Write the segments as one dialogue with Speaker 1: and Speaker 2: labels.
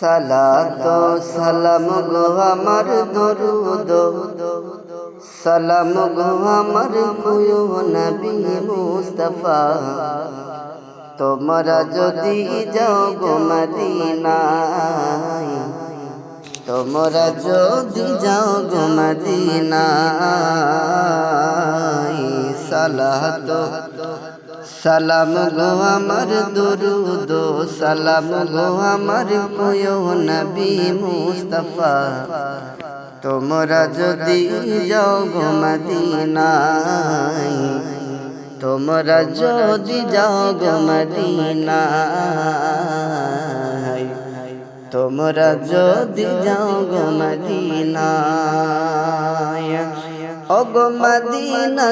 Speaker 1: সালাত সালাম গো আমার দরুদ সালাম গো আমার প্রিয় নবী মুস্তাফা তোমরা যদি যাও গো মদিনায় তোমরা যদি যাও গো মদিনায় সালাত সালাম গো আমার দরুদ সালাম গো আমার প্রিয় নবী মুস্তাফা তোমরা যদি যাও গো মদিনায় তোমরা যদি যাও গো মদিনায় তোমরা যদি যাও গো মদিনায় ওগো মদিনা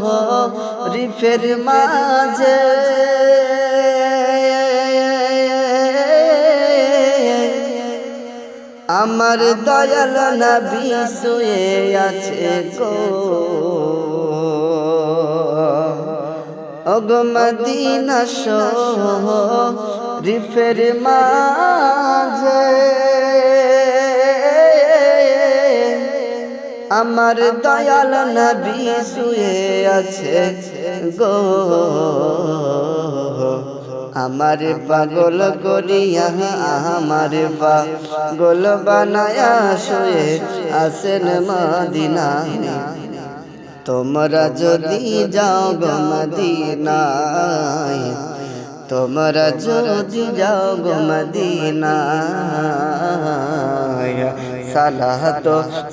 Speaker 1: শরীফের মাঝে আমার দয়াল নবী শুয়ে আছে গো ওগো মদিনা শরীফের মাঝে আমার দয়াল নবী শুয়ে আছে গো আমার পাগল করিয়া আমার পাগল বানায়া শুয়ে আছেন মদিনায় তোমরা যদি যাও গো মদিনায় তোমরা যদি যাও গো মদিনায় সালাত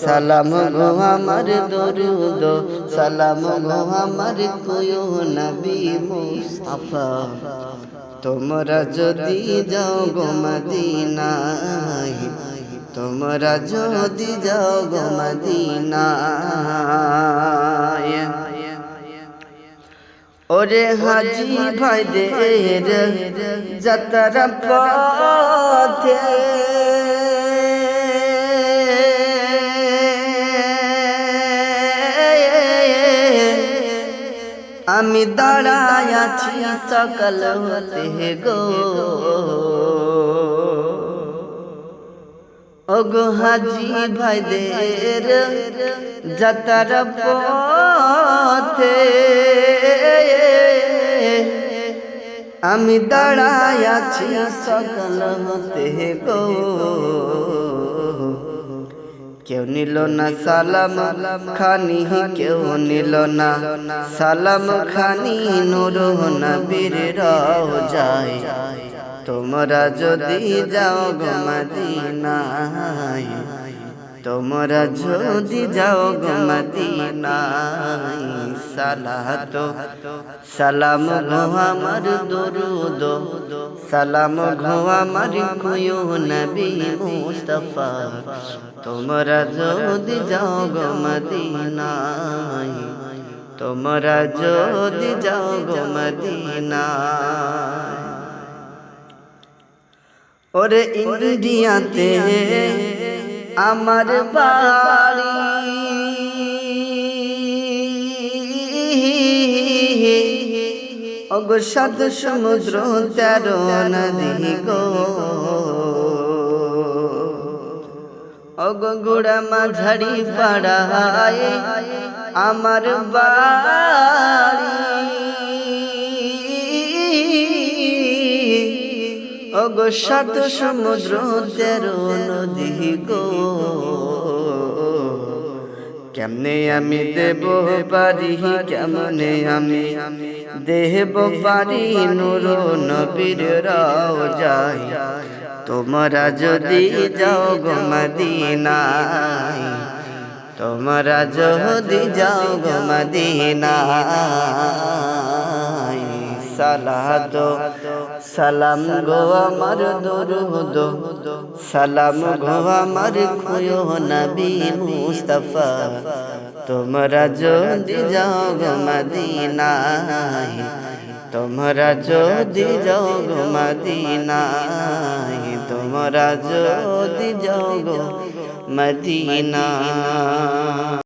Speaker 1: সালাম গো আমার দরুদ সালাম গো আমার প্রিয় নবী মুস্তাফা তোমরা যদি যাও গো মদিনায় তোমরা যদি যাও গো মদিনায় ওরে হাজি ভাইদের যাত্রা পথে আমি দাঁড়ায় আছি সকাল হতে গো ওগো হাজি ভাইদের যাত্রা পথে আমি দাঁড়ায় আছি সকাল হতে গো কেউ নিল না সালাম খানি কেউ নিল না সালাম খানি নূর নবীর রওজায় তোমরা যদি যাও গো মদিনায় তোমরা যদি যাও গো মদিনায় সালাত সালাম গো আমার দরুদ সালাম গো আমার প্রিয় নবী মুস্তাফা তোমরা যদি যাও গো মদিনায় তোমরা যদি যাও গো মদিনায় ওরে ইন্ডিয়াতে আমার বাড়ি ওগো সাত সমুদ্র 13 নদী গো ওগো গুড়া মাঝারি পাড়ায় আমার বাড়ি ওগো সাত সমুদ্র 13 নদী গো কেমনে আমি দেব পারি কেমনে আমি দেব পারি নূর নবীর রওজায় তোমরা যদি যাও গো মদিনায় তোমরা যদি যাও গো মদিনায় সালাত সালাম গো আমার দরুদ সালাম গো আমার প্রিয় নবী মুস্তাফা তোমরা যদি যাও গো মদিনায় তোমরা যদি যাও গো মদিনায় তোমরা যদি যাও গো মদিনা।